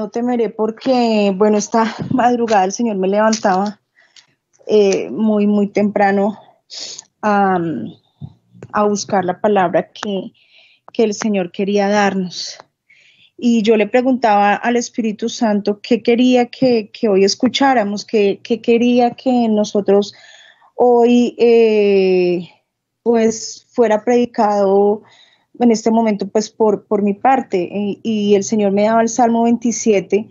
no temeré porque, bueno, esta madrugada el Señor me levantaba muy temprano a, a buscar la palabra que el Señor quería darnos. Y yo le preguntaba al Espíritu Santo qué quería que hoy escucháramos, qué quería que nosotros hoy pues fuera predicado en este momento pues por mi parte. Y el Señor me daba el Salmo 27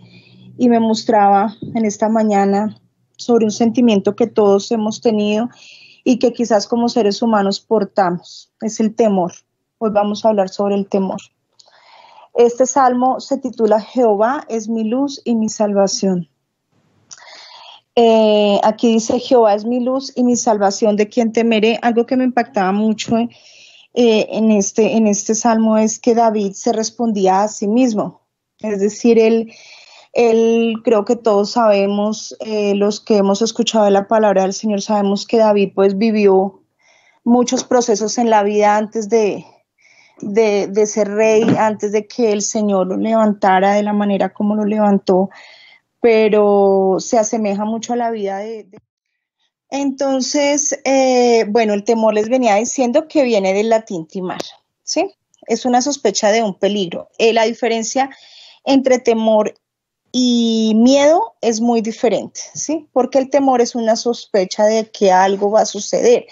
y me mostraba en esta mañana sobre un sentimiento que todos hemos tenido y que quizás como seres humanos portamos, es el temor. Hoy vamos a hablar sobre el temor. Este salmo se titula Jehová es mi luz y mi salvación. Aquí dice Jehová es mi luz y mi salvación, ¿de quién temeré? Algo que me impactaba mucho en este salmo es que David se respondía a sí mismo. Es decir, él creo que todos sabemos, los que hemos escuchado la palabra del Señor, sabemos que David pues vivió muchos procesos en la vida antes de ser rey, antes de que el Señor lo levantara de la manera como lo levantó, pero se asemeja mucho a la vida Entonces, bueno, el temor les venía diciendo que viene del latín timar, ¿sí? Es una sospecha de un peligro. La diferencia entre temor y miedo es muy diferente, ¿sí? Porque el temor es una sospecha de que algo va a suceder,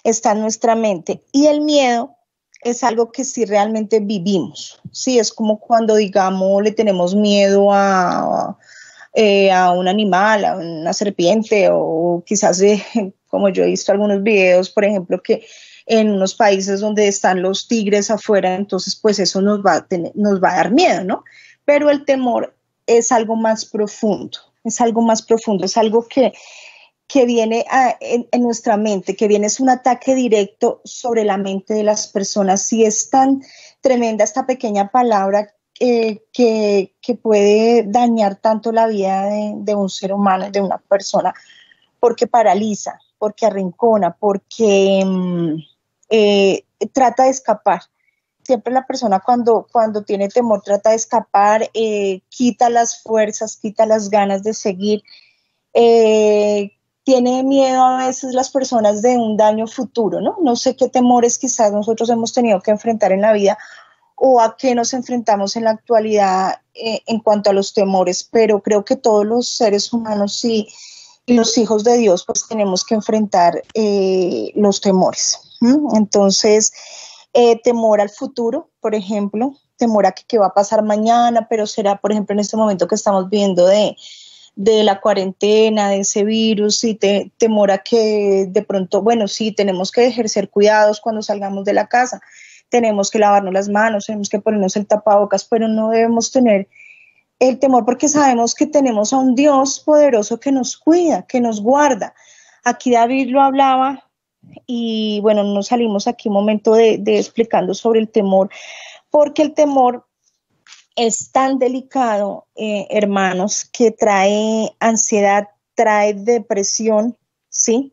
está en nuestra mente, y el miedo es algo que sí realmente vivimos, ¿sí? Es como cuando, digamos, le tenemos miedo a un animal, a una serpiente, o quizás, como yo he visto algunos videos, por ejemplo, que en unos países donde están los tigres afuera, entonces pues eso nos va a dar miedo, ¿no? Pero el temor es algo más profundo, es algo más profundo, es algo que viene en nuestra mente, que viene, es un ataque directo sobre la mente de las personas. Y es tan tremenda esta pequeña palabra que puede dañar tanto la vida de un ser humano, de una persona, porque paraliza, porque arrincona, porque trata de escapar. Siempre la persona cuando tiene temor trata de escapar, quita las fuerzas, quita las ganas de seguir. Tiene miedo a veces las personas de un daño futuro, ¿no? No sé qué temores quizás nosotros hemos tenido que enfrentar en la vida o a qué nos enfrentamos en la actualidad en cuanto a los temores, pero creo que todos los seres humanos y los hijos de Dios pues tenemos que enfrentar los temores. Entonces, temor al futuro, por ejemplo, temor a que qué va a pasar mañana, pero será, por ejemplo, en este momento que estamos viviendo de la cuarentena, de ese virus, y temor a que de pronto, bueno, sí, tenemos que ejercer cuidados cuando salgamos de la casa, tenemos que lavarnos las manos, tenemos que ponernos el tapabocas, pero no debemos tener el temor porque sabemos que tenemos a un Dios poderoso que nos cuida, que nos guarda. Aquí David lo hablaba y bueno, nos salimos aquí un momento de explicando sobre el temor, porque el temor es tan delicado, hermanos, que trae ansiedad, trae depresión, ¿sí?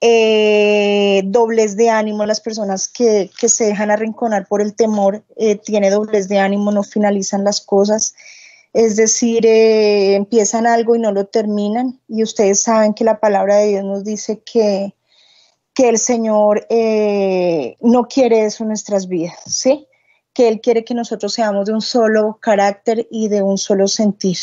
Doblez de ánimo, las personas que se dejan arrinconar por el temor, tiene doblez de ánimo, no finalizan las cosas, es decir, empiezan algo y no lo terminan, y ustedes saben que la palabra de Dios nos dice que el Señor no quiere eso en nuestras vidas, ¿sí? Que Él quiere que nosotros seamos de un solo carácter y de un solo sentir.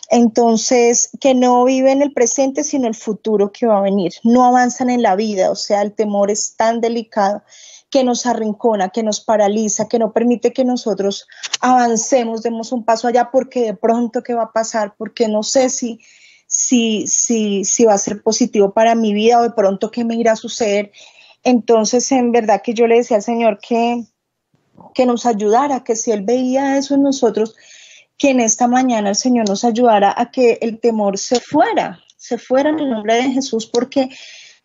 Entonces, que no viven el presente, sino el futuro que va a venir. No avanzan en la vida, o sea, el temor es tan delicado que nos arrincona, que nos paraliza, que no permite que nosotros avancemos, demos un paso allá, porque de pronto qué va a pasar, porque no sé si va a ser positivo para mi vida o de pronto qué me irá a suceder. Entonces, en verdad que yo le decía al Señor que nos ayudara, que si Él veía eso en nosotros, que en esta mañana el Señor nos ayudara a que el temor se fuera en el nombre de Jesús, porque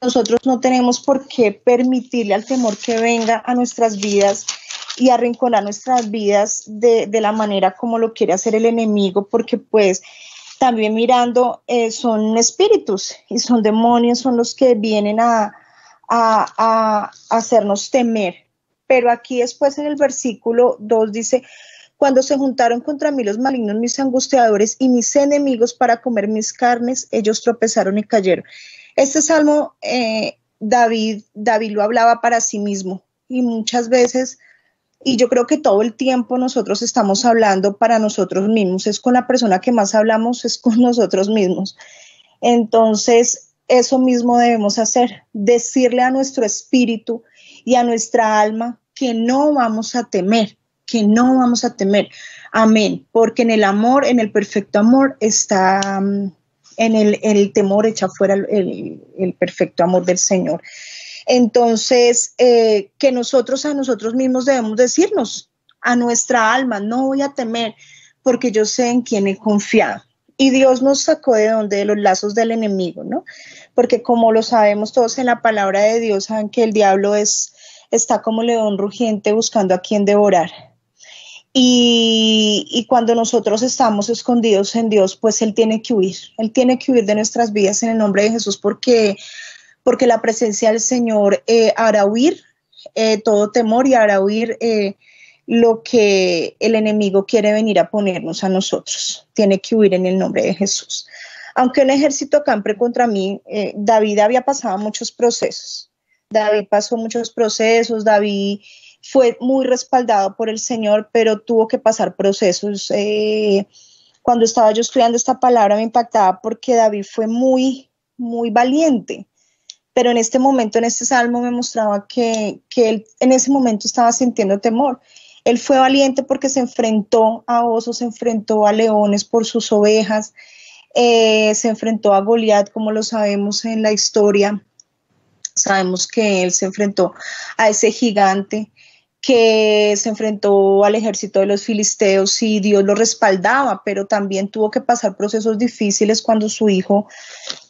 nosotros no tenemos por qué permitirle al temor que venga a nuestras vidas y arrinconar nuestras vidas de la manera como lo quiere hacer el enemigo, porque pues también mirando son espíritus y son demonios, son los que vienen a hacernos temer. Pero aquí después en el versículo 2 dice, Cuando se juntaron contra mí los malignos, mis angustiadores y mis enemigos para comer mis carnes, ellos tropezaron y cayeron. Este salmo, David lo hablaba para sí mismo, y muchas veces, y yo creo que todo el tiempo nosotros estamos hablando para nosotros mismos. Es con la persona que más hablamos, es con nosotros mismos. Entonces, eso mismo debemos hacer, decirle a nuestro espíritu y a nuestra alma que no vamos a temer, que no vamos a temer. Amén. Porque en el amor, en el perfecto amor, está en el temor echa fuera el perfecto amor del Señor. Entonces, que nosotros a nosotros mismos debemos decirnos, a nuestra alma, no voy a temer, porque yo sé en quién he confiado. Y Dios nos sacó de donde, de los lazos del enemigo, ¿no? Porque como lo sabemos todos en la palabra de Dios, saben que el diablo está como león rugiente buscando a quien devorar. Y cuando nosotros estamos escondidos en Dios, pues Él tiene que huir de nuestras vidas en el nombre de Jesús, porque la presencia del Señor hará huir todo temor y hará huir lo que el enemigo quiere venir a ponernos a nosotros. Tiene que huir en el nombre de Jesús. Aunque un ejército acampe contra mí, David había pasado muchos procesos. David pasó muchos procesos, David fue muy respaldado por el Señor, pero tuvo que pasar procesos. Cuando estaba yo estudiando esta palabra me impactaba porque David fue muy, muy valiente. Pero en este momento, en este salmo, me mostraba que él en ese momento estaba sintiendo temor. Él fue valiente porque se enfrentó a osos, se enfrentó a leones por sus ovejas, se enfrentó a Goliat, como lo sabemos en la historia. Sabemos que él se enfrentó a ese gigante, que se enfrentó al ejército de los filisteos y Dios lo respaldaba, pero también tuvo que pasar procesos difíciles cuando su hijo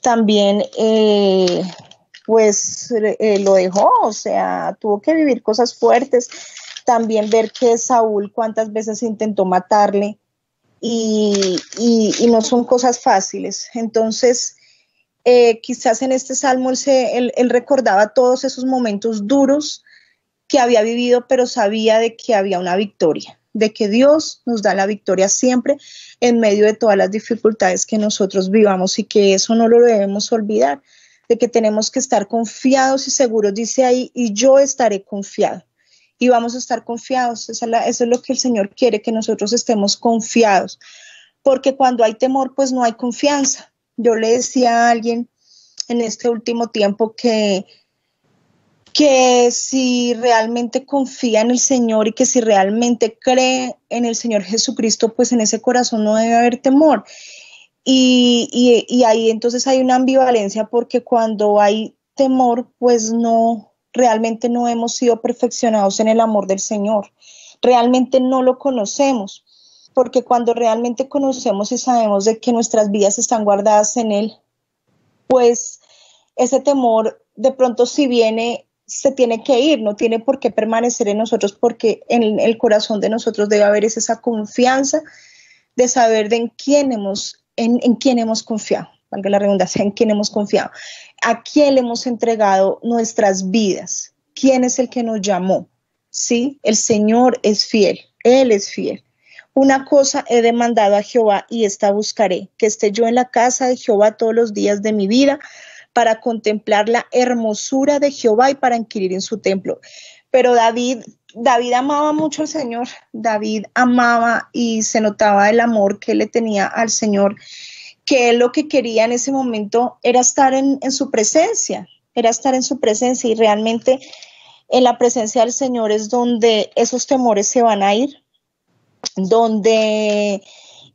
también lo dejó, o sea, tuvo que vivir cosas fuertes, también ver que Saúl cuántas veces intentó matarle y no son cosas fáciles. Entonces, quizás en este salmo él recordaba todos esos momentos duros que había vivido, pero sabía de que había una victoria, de que Dios nos da la victoria siempre en medio de todas las dificultades que nosotros vivamos y que eso no lo debemos olvidar, de que tenemos que estar confiados y seguros, dice ahí, y yo estaré confiado. Y vamos a estar confiados, eso es lo que el Señor quiere, que nosotros estemos confiados, porque cuando hay temor, pues no hay confianza. Yo le decía a alguien en este último tiempo que si realmente confía en el Señor y que si realmente cree en el Señor Jesucristo, pues en ese corazón no debe haber temor. Y ahí entonces hay una ambivalencia, porque cuando hay temor, pues realmente no hemos sido perfeccionados en el amor del Señor. Realmente no lo conocemos, porque cuando realmente conocemos y sabemos de que nuestras vidas están guardadas en Él, pues ese temor de pronto si viene, se tiene que ir, no tiene por qué permanecer en nosotros, porque en el corazón de nosotros debe haber esa confianza de saber en quién hemos confiado, valga la redundancia, en quién hemos confiado, a quién le hemos entregado nuestras vidas, quién es el que nos llamó. Sí, el Señor es fiel, Él es fiel. Una cosa he demandado a Jehová y esta buscaré, que esté yo en la casa de Jehová todos los días de mi vida, para contemplar la hermosura de Jehová y para inquirir en su templo. Pero David amaba mucho al Señor, David amaba y se notaba el amor que él le tenía al Señor, que él lo que quería en ese momento era estar en su presencia, y realmente en la presencia del Señor es donde esos temores se van a ir, donde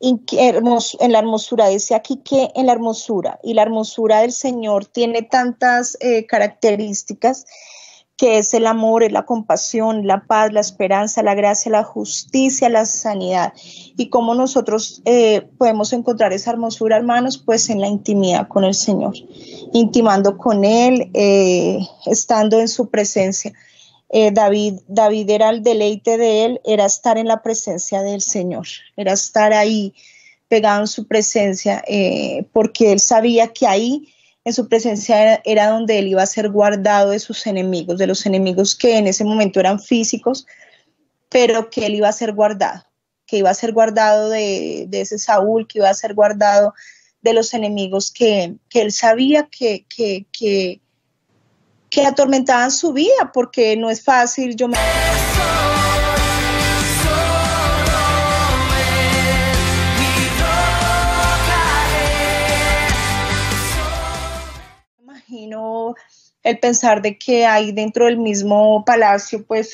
en la hermosura, dice aquí que en la hermosura, y la hermosura del Señor tiene tantas características, que es el amor, es la compasión, la paz, la esperanza, la gracia, la justicia, la sanidad. Y cómo nosotros podemos encontrar esa hermosura, hermanos, pues en la intimidad con el Señor, intimando con Él, estando en su presencia. David era el deleite de él, era estar en la presencia del Señor, era estar ahí pegado en su presencia, porque él sabía que ahí en su presencia era donde él iba a ser guardado de sus enemigos, de los enemigos que en ese momento eran físicos, pero que él iba a ser guardado. que iba a ser guardado de ese Saúl, que iba a ser guardado de los enemigos que él sabía que atormentaban su vida, porque no es fácil. Yo me imagino el pensar de que hay dentro del mismo palacio, pues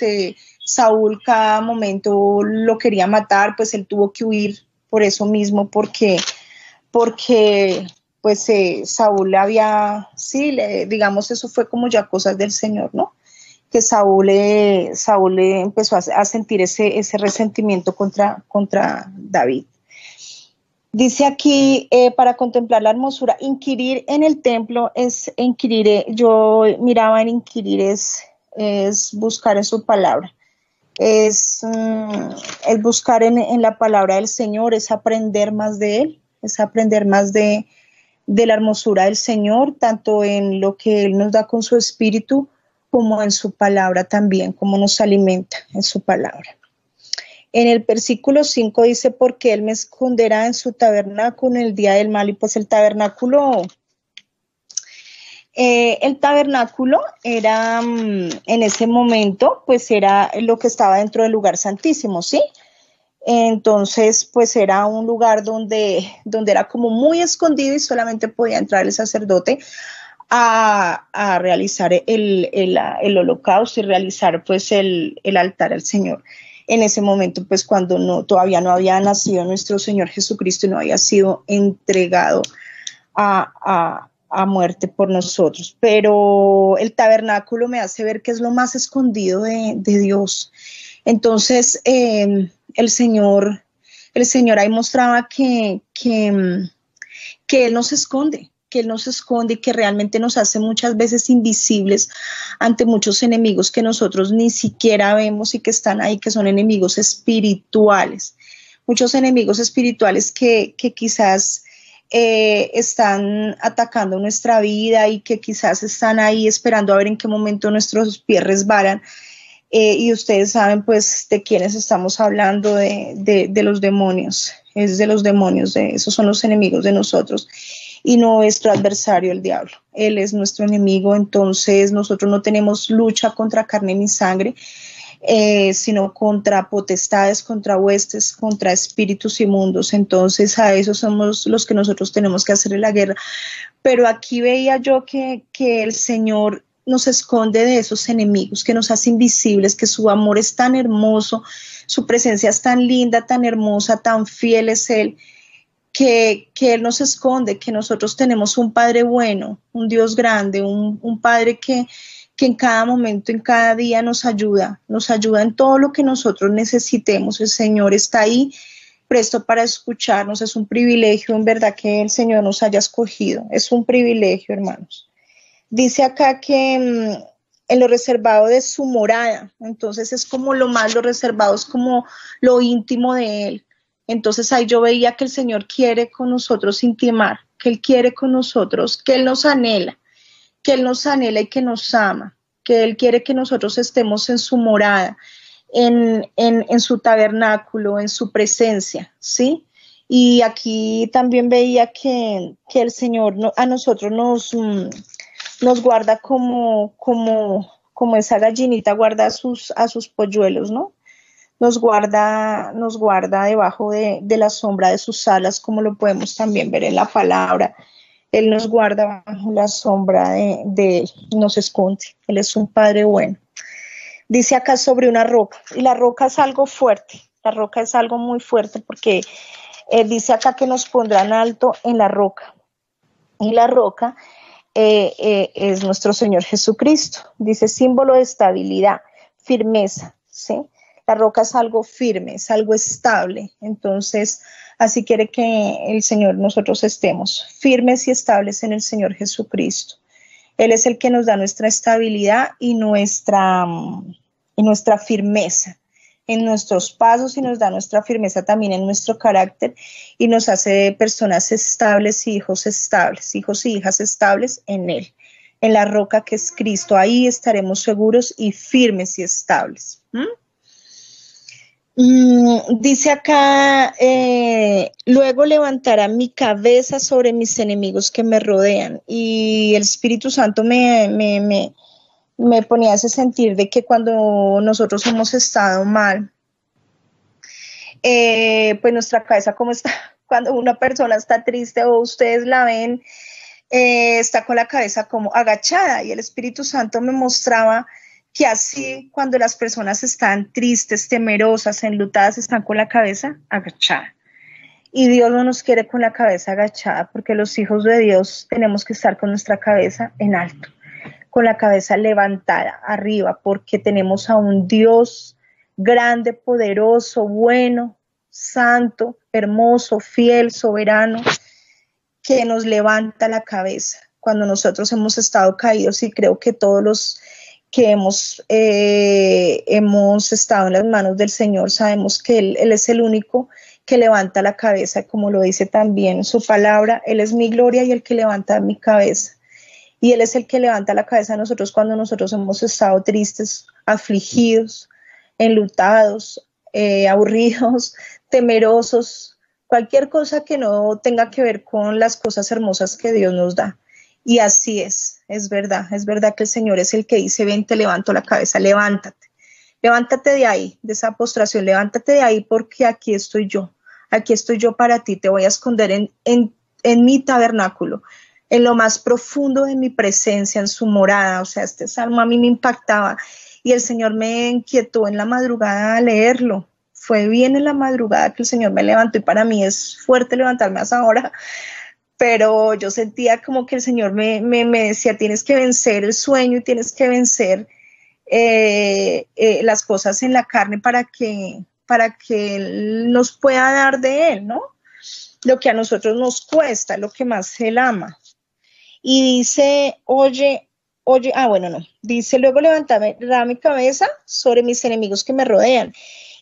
Saúl cada momento lo quería matar, pues él tuvo que huir por eso mismo, porque pues Saúl había, sí, digamos, eso fue como ya cosas del Señor, ¿no? Que Saúl empezó a sentir ese resentimiento contra David. Dice aquí, para contemplar la hermosura, inquirir en el templo es inquirir, yo miraba en inquirir es buscar en su palabra, es buscar en la palabra del Señor, es aprender más de Él, es aprender más de la hermosura del Señor, tanto en lo que Él nos da con su espíritu, como en su palabra también, como nos alimenta en su palabra. En el versículo 5 dice, porque Él me esconderá en su tabernáculo en el día del mal. Y pues el tabernáculo era, en ese momento, pues era lo que estaba dentro del lugar santísimo, ¿sí? Entonces, pues era un lugar donde era como muy escondido y solamente podía entrar el sacerdote a realizar el holocausto y realizar pues el altar al Señor. En ese momento, pues cuando todavía no había nacido nuestro Señor Jesucristo y no había sido entregado a muerte por nosotros. Pero el tabernáculo me hace ver que es lo más escondido de Dios. Entonces, el Señor ahí mostraba que Él nos esconde, y que realmente nos hace muchas veces invisibles ante muchos enemigos que nosotros ni siquiera vemos y que están ahí, que son enemigos espirituales. Muchos enemigos espirituales que quizás están atacando nuestra vida y que quizás están ahí esperando a ver en qué momento nuestros pies resbalan. Y ustedes saben pues de quiénes estamos hablando, de los demonios, es de los demonios, esos son los enemigos de nosotros. Y nuestro adversario, el diablo. Él es nuestro enemigo, entonces nosotros no tenemos lucha contra carne ni sangre, sino contra potestades, contra huestes, contra espíritus inmundos. Entonces a esos somos los que nosotros tenemos que hacerle la guerra. Pero aquí veía yo que el Señor nos esconde de esos enemigos, que nos hace invisibles, que su amor es tan hermoso, su presencia es tan linda, tan hermosa, tan fiel es Él, que Él nos esconde, que nosotros tenemos un Padre bueno, un Dios grande, un Padre que en cada momento, en cada día nos ayuda en todo lo que nosotros necesitemos. El Señor está ahí presto para escucharnos. Es un privilegio, en verdad, que el Señor nos haya escogido. Es un privilegio, hermanos. Dice acá que en lo reservado de su morada, entonces es como lo reservado es como lo íntimo de Él. Entonces ahí yo veía que el Señor quiere con nosotros intimar, que Él quiere con nosotros, que Él nos anhela y que nos ama, que Él quiere que nosotros estemos en su morada, en su tabernáculo, en su presencia, ¿sí? Y aquí también veía que el Señor a nosotros nos guarda como esa gallinita guarda a sus polluelos, ¿no? Nos guarda debajo de la sombra de sus alas, como lo podemos también ver en la palabra. Él nos guarda bajo la sombra de Él, nos esconde. Él es un Padre bueno. Dice acá sobre una roca, y la roca es algo fuerte, la roca es algo muy fuerte, porque dice acá que nos pondrán alto en la roca, y la roca es nuestro Señor Jesucristo. Dice símbolo de estabilidad, firmeza, ¿sí? La roca es algo firme, es algo estable. Entonces, así quiere que el Señor, nosotros estemos firmes y estables en el Señor Jesucristo. Él es el que nos da nuestra estabilidad y nuestra firmeza en nuestros pasos, y nos da nuestra firmeza también en nuestro carácter, y nos hace personas estables y hijos y hijas estables en Él, en la roca que es Cristo. Ahí estaremos seguros y firmes y estables. Dice acá, luego levantará mi cabeza sobre mis enemigos que me rodean. Y el Espíritu Santo me ponía ese sentir de que cuando nosotros hemos estado mal, pues nuestra cabeza como está, cuando una persona está triste o ustedes la ven, está con la cabeza como agachada, y el Espíritu Santo me mostraba que así cuando las personas están tristes, temerosas, enlutadas, están con la cabeza agachada. Y Dios no nos quiere con la cabeza agachada, porque los hijos de Dios tenemos que estar con nuestra cabeza en alto, con la cabeza levantada arriba, porque tenemos a un Dios grande, poderoso, bueno, santo, hermoso, fiel, soberano, que nos levanta la cabeza cuando nosotros hemos estado caídos, y creo que todos los que hemos estado en las manos del Señor sabemos que Él es el único que levanta la cabeza, como lo dice también su palabra. Él es mi gloria y el que levanta mi cabeza. Y Él es el que levanta la cabeza a nosotros cuando nosotros hemos estado tristes, afligidos, enlutados, aburridos, temerosos, cualquier cosa que no tenga que ver con las cosas hermosas que Dios nos da. Y así es verdad que el Señor es el que dice, ven, te levanto la cabeza, levántate de ahí, de esa postración, levántate de ahí porque aquí estoy yo para ti, te voy a esconder en mi tabernáculo, en lo más profundo de mi presencia, en su morada. O sea, este salmo a mí me impactaba y el Señor me inquietó en la madrugada a leerlo. Fue bien en la madrugada que el Señor me levantó, y para mí es fuerte levantarme a esa hora, pero yo sentía como que el Señor me decía, tienes que vencer el sueño y tienes que vencer las cosas en la carne para que Él nos pueda dar de Él, ¿no? Lo que a nosotros nos cuesta, lo que más Él ama. Y dice, dice, luego levantaré mi cabeza sobre mis enemigos que me rodean.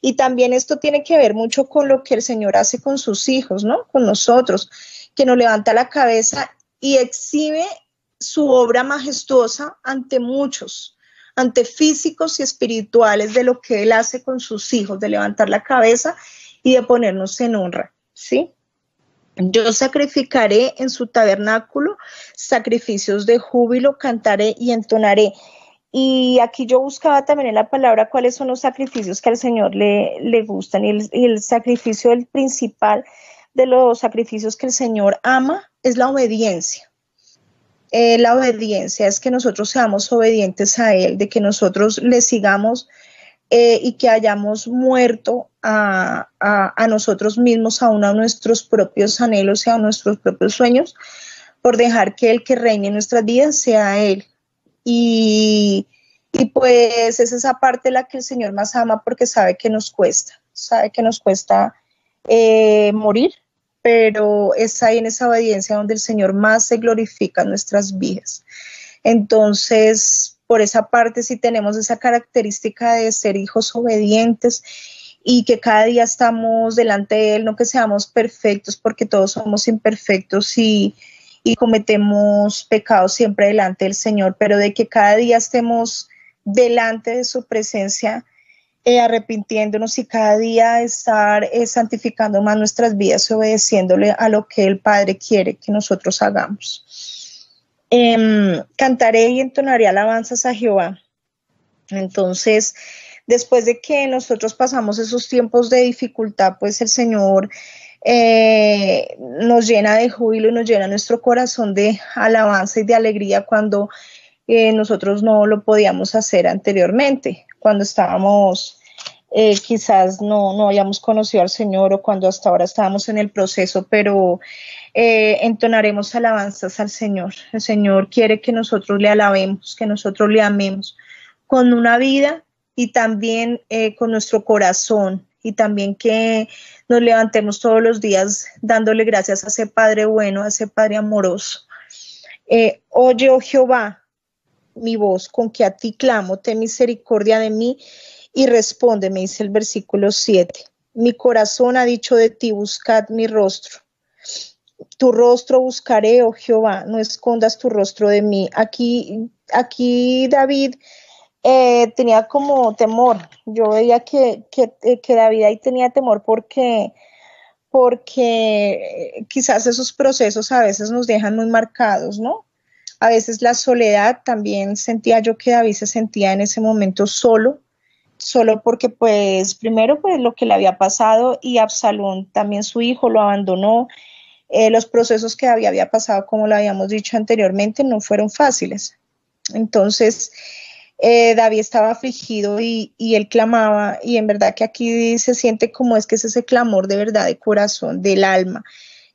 Y también esto tiene que ver mucho con lo que el Señor hace con sus hijos, ¿no? Con nosotros, que nos levanta la cabeza y exhibe su obra majestuosa ante muchos, ante físicos y espirituales, de lo que Él hace con sus hijos, de levantar la cabeza y de ponernos en honra, ¿sí? Yo sacrificaré en su tabernáculo sacrificios de júbilo, cantaré y entonaré. Y aquí yo buscaba también en la palabra cuáles son los sacrificios que al Señor le gustan. Y el sacrificio, el principal de los sacrificios que el Señor ama, es la obediencia. La obediencia es que nosotros seamos obedientes a Él, de que nosotros le sigamos y que hayamos muerto a nosotros mismos, aún a nuestros propios anhelos y a nuestros propios sueños, por dejar que el que reine en nuestras vidas sea Él. Y pues es esa parte la que el Señor más ama, porque sabe que nos cuesta morir, pero es ahí en esa obediencia donde el Señor más se glorifica en nuestras vidas. Entonces, por esa parte sí tenemos esa característica de ser hijos obedientes y que cada día estamos delante de Él, no que seamos perfectos, porque todos somos imperfectos y cometemos pecados siempre delante del Señor, pero de que cada día estemos delante de su presencia, arrepintiéndonos, y cada día estar santificando más nuestras vidas y obedeciéndole a lo que el Padre quiere que nosotros hagamos. Cantaré y entonaré alabanzas a Jehová. Entonces, después de que nosotros pasamos esos tiempos de dificultad, pues el Señor nos llena de júbilo y nos llena nuestro corazón de alabanza y de alegría cuando nosotros no lo podíamos hacer anteriormente, cuando estábamos quizás no hayamos conocido al Señor, o cuando hasta ahora estábamos en el proceso, pero entonaremos alabanzas al Señor. El Señor quiere que nosotros le alabemos, que nosotros le amemos con una vida y también con nuestro corazón, y también que nos levantemos todos los días dándole gracias a ese Padre bueno, a ese Padre amoroso. Oye, oh Jehová, mi voz, con que a ti clamo, ten misericordia de mí y respóndeme, dice el versículo 7. Mi corazón ha dicho de ti, buscad mi rostro. Tu rostro buscaré, oh Jehová, no escondas tu rostro de mí. Aquí David tenía como temor. Yo veía que David ahí tenía temor porque quizás esos procesos a veces nos dejan muy marcados, ¿no? A veces la soledad, también sentía yo que David se sentía en ese momento solo porque pues primero pues lo que le había pasado y Absalón, también su hijo, lo abandonó. Los procesos que había pasado, como lo habíamos dicho anteriormente, no fueron fáciles. Entonces, David estaba afligido y él clamaba, y en verdad que aquí se siente como es que es ese clamor de verdad, de corazón, del alma.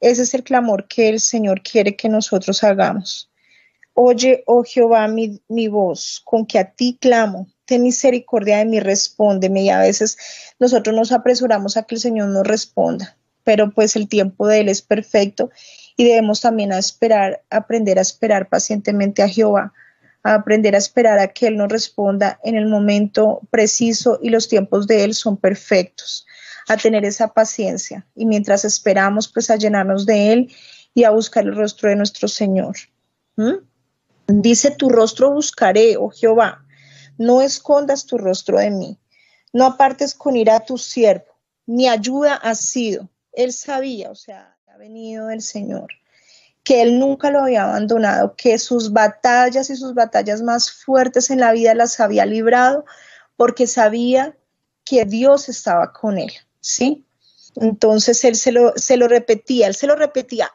Ese es el clamor que el Señor quiere que nosotros hagamos. Oye, oh Jehová, mi voz, con que a ti clamo, ten misericordia de mí, respóndeme. Y a veces nosotros nos apresuramos a que el Señor nos responda, pero pues el tiempo de Él es perfecto y debemos también aprender a esperar pacientemente a Jehová, a aprender a esperar a que Él nos responda en el momento preciso, y los tiempos de Él son perfectos, a tener esa paciencia y mientras esperamos pues a llenarnos de Él y a buscar el rostro de nuestro Señor. Dice, tu rostro buscaré, oh Jehová, no escondas tu rostro de mí, no apartes con ira a tu siervo, mi ayuda ha sido. Él sabía, o sea, ha venido del Señor, que Él nunca lo había abandonado, que sus batallas y sus batallas más fuertes en la vida las había librado, porque sabía que Dios estaba con él, ¿sí? Entonces él se lo repetía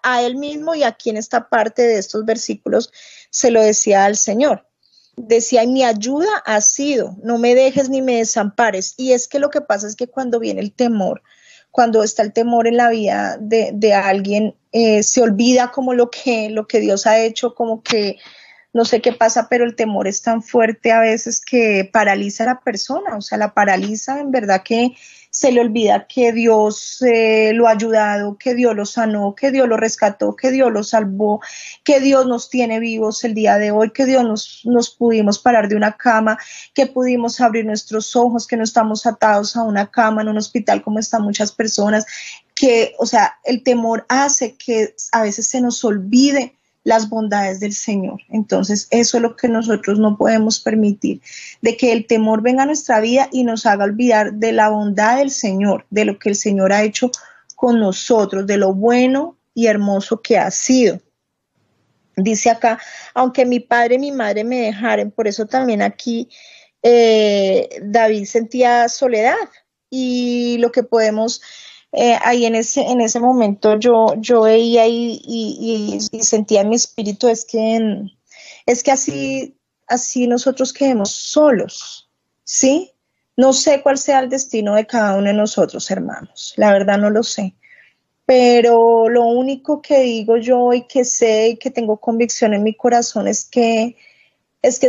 a él mismo, y aquí en esta parte de estos versículos se lo decía al Señor. Decía, mi ayuda ha sido, no me dejes ni me desampares. Y es que lo que pasa es que cuando viene el temor, cuando está el temor en la vida de alguien, se olvida como lo que Dios ha hecho, como que no sé qué pasa, pero el temor es tan fuerte a veces que paraliza a la persona, o sea, la paraliza, en verdad que se le olvida que Dios lo ha ayudado, que Dios lo sanó, que Dios lo rescató, que Dios lo salvó, que Dios nos tiene vivos el día de hoy, que Dios nos pudimos parar de una cama, que pudimos abrir nuestros ojos, que no estamos atados a una cama en un hospital como están muchas personas, que, o sea, el temor hace que a veces se nos olvide las bondades del Señor. Entonces, eso es lo que nosotros no podemos permitir, de que el temor venga a nuestra vida y nos haga olvidar de la bondad del Señor, de lo que el Señor ha hecho con nosotros, de lo bueno y hermoso que ha sido. Dice acá, aunque mi padre y mi madre me dejaren, por eso también aquí David sentía soledad, y lo que podemos ahí en ese momento yo veía y sentía en mi espíritu es que así nosotros quedemos solos, ¿sí? No sé cuál sea el destino de cada uno de nosotros, hermanos, la verdad no lo sé, pero lo único que digo yo y que sé y que tengo convicción en mi corazón es que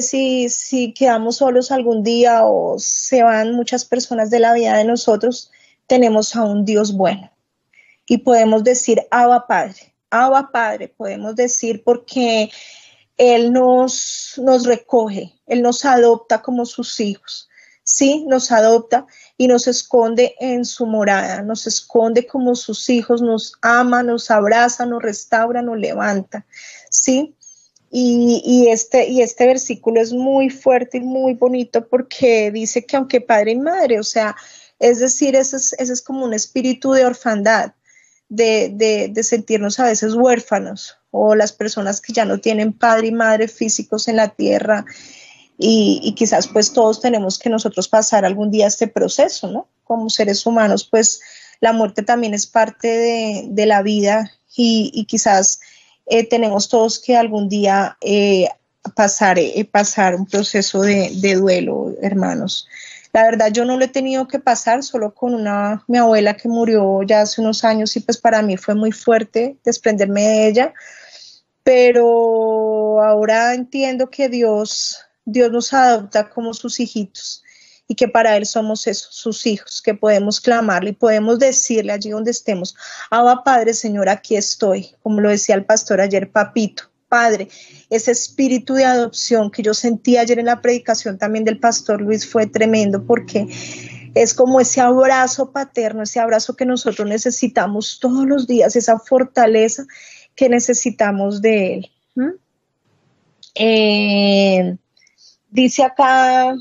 si quedamos solos algún día o se van muchas personas de la vida de nosotros, tenemos a un Dios bueno y podemos decir Abba Padre, podemos decir, porque Él nos recoge, Él nos adopta como sus hijos, sí, nos adopta y nos esconde en su morada, nos esconde como sus hijos, nos ama, nos abraza, nos restaura, nos levanta, sí. Y este versículo es muy fuerte y muy bonito, porque dice que aunque padre y madre, o sea, es decir, ese es como un espíritu de orfandad, de sentirnos a veces huérfanos, o las personas que ya no tienen padre y madre físicos en la tierra, y quizás pues todos tenemos que nosotros pasar algún día este proceso, ¿no? Como seres humanos, pues la muerte también es parte de la vida, y quizás tenemos todos que algún día pasar un proceso de duelo, hermanos. La verdad, yo no lo he tenido que pasar, solo con mi abuela que murió ya hace unos años, y pues para mí fue muy fuerte desprenderme de ella, pero ahora entiendo que Dios nos adopta como sus hijitos, y que para Él somos esos, sus hijos, que podemos clamarle y podemos decirle allí donde estemos, Abba Padre, Señor, aquí estoy, como lo decía el pastor ayer, papito, Padre. Ese espíritu de adopción que yo sentí ayer en la predicación también del pastor Luis fue tremendo, porque es como ese abrazo paterno, ese abrazo que nosotros necesitamos todos los días, esa fortaleza que necesitamos de Él. Dice acá,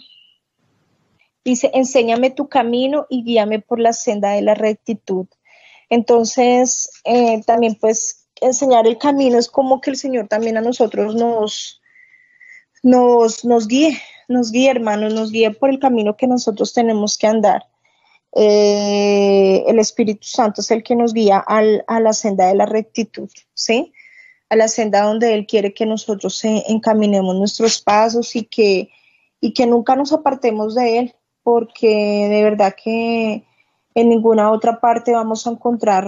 dice, enséñame tu camino y guíame por la senda de la rectitud. Entonces, también pues enseñar el camino es como que el Señor también a nosotros nos guíe, hermanos, nos guíe por el camino que nosotros tenemos que andar. El Espíritu Santo es el que nos guía a la senda de la rectitud, ¿sí? A la senda donde Él quiere que nosotros encaminemos nuestros pasos y que nunca nos apartemos de Él, porque de verdad que en ninguna otra parte vamos a encontrar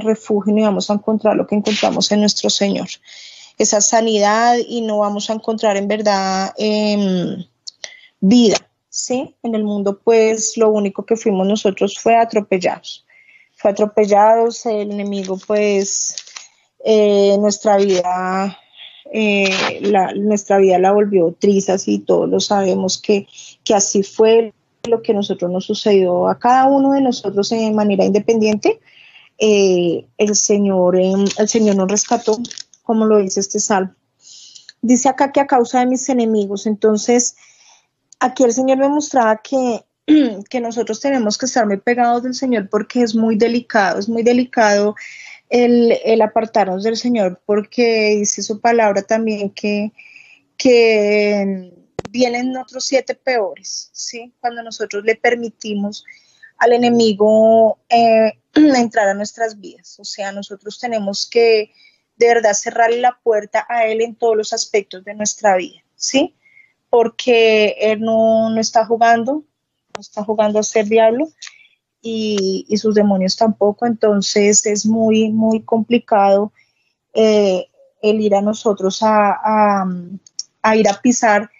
refugio ni vamos a encontrar lo que encontramos en nuestro Señor, esa sanidad, y no vamos a encontrar en verdad vida, ¿sí? En el mundo pues lo único que fuimos nosotros fue atropellados, el enemigo pues nuestra vida, nuestra vida la volvió trizas y todos lo sabemos que así fue lo que a nosotros nos sucedió a cada uno de nosotros de manera independiente. El Señor nos rescató, como lo dice este salmo. Dice acá que a causa de mis enemigos. Entonces, aquí el Señor me mostraba que nosotros tenemos que estar muy pegados del Señor porque es muy delicado el apartarnos del Señor, porque dice su palabra también que vienen otros 7 peores, ¿sí? Cuando nosotros le permitimos al enemigo entrar a nuestras vidas. O sea, nosotros tenemos que de verdad cerrarle la puerta a él en todos los aspectos de nuestra vida, ¿sí? Porque él no está jugando, no está jugando a ser diablo, y sus demonios tampoco. Entonces es muy, muy complicado el ir a nosotros a ir a pisar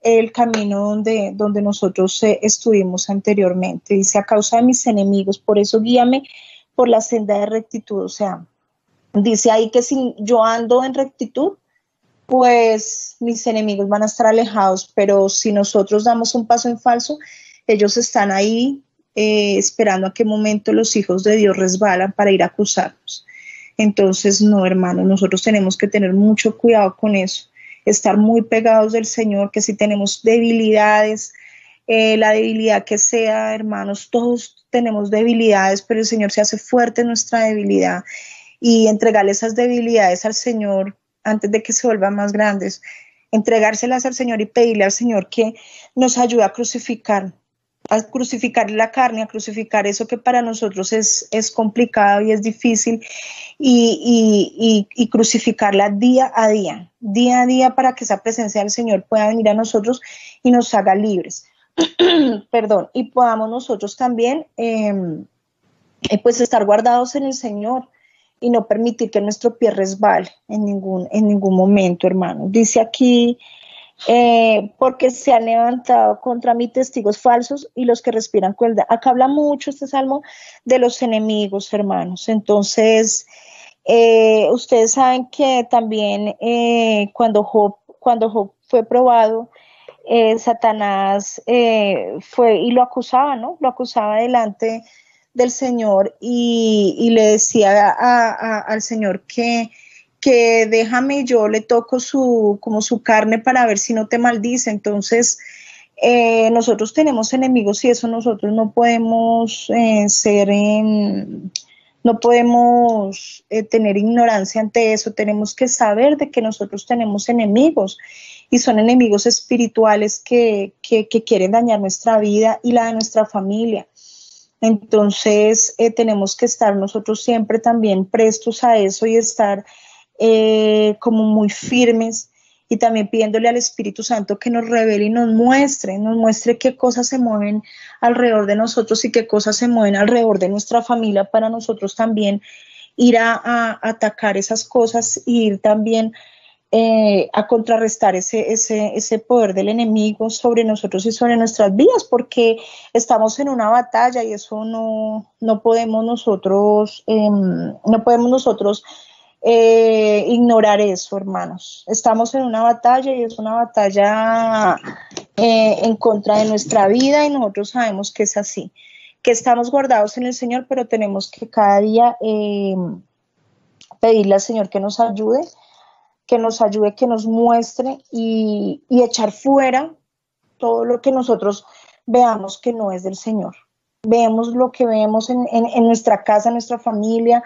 el camino donde nosotros estuvimos anteriormente. Dice, a causa de mis enemigos, por eso guíame por la senda de rectitud. O sea, dice ahí que si yo ando en rectitud, pues mis enemigos van a estar alejados, pero si nosotros damos un paso en falso, ellos están ahí esperando a qué momento los hijos de Dios resbalan para ir a acusarnos. Entonces, no, hermanos, nosotros tenemos que tener mucho cuidado con eso, estar muy pegados del Señor, que si tenemos debilidades, la debilidad que sea, hermanos, todos tenemos debilidades, pero el Señor se hace fuerte en nuestra debilidad, y entregarle esas debilidades al Señor antes de que se vuelvan más grandes, entregárselas al Señor y pedirle al Señor que nos ayude a crucificar la carne, a crucificar eso que para nosotros es complicado y es difícil, y crucificarla día a día, para que esa presencia del Señor pueda venir a nosotros y nos haga libres. Perdón, y podamos nosotros también pues estar guardados en el Señor y no permitir que nuestro pie resbale en ningún momento, hermano. Dice aquí, porque se han levantado contra mí testigos falsos y los que respiran crueldad. Acá habla mucho este salmo de los enemigos, hermanos. Entonces, ustedes saben que también cuando Job fue probado, Satanás fue y lo acusaba, ¿no? Lo acusaba delante del Señor, y le decía al Señor que déjame, yo le toco como su carne para ver si no te maldice. Entonces, nosotros tenemos enemigos y eso nosotros no podemos no podemos tener ignorancia ante eso. Tenemos que saber de que nosotros tenemos enemigos, y son enemigos espirituales que quieren dañar nuestra vida y la de nuestra familia. Entonces tenemos que estar nosotros siempre también prestos a eso y estar como muy firmes, y también pidiéndole al Espíritu Santo que nos revele y nos muestre qué cosas se mueven alrededor de nosotros y qué cosas se mueven alrededor de nuestra familia, para nosotros también ir a atacar esas cosas, y ir también a contrarrestar ese poder del enemigo sobre nosotros y sobre nuestras vidas, porque estamos en una batalla y eso no podemos nosotros, ignorar eso, hermanos. Estamos en una batalla y es una batalla en contra de nuestra vida, y nosotros sabemos que es así, que estamos guardados en el Señor, pero tenemos que cada día pedirle al Señor que nos ayude, que nos muestre y echar fuera todo lo que nosotros veamos que no es del Señor. Vemos lo que vemos en nuestra casa, en nuestra familia,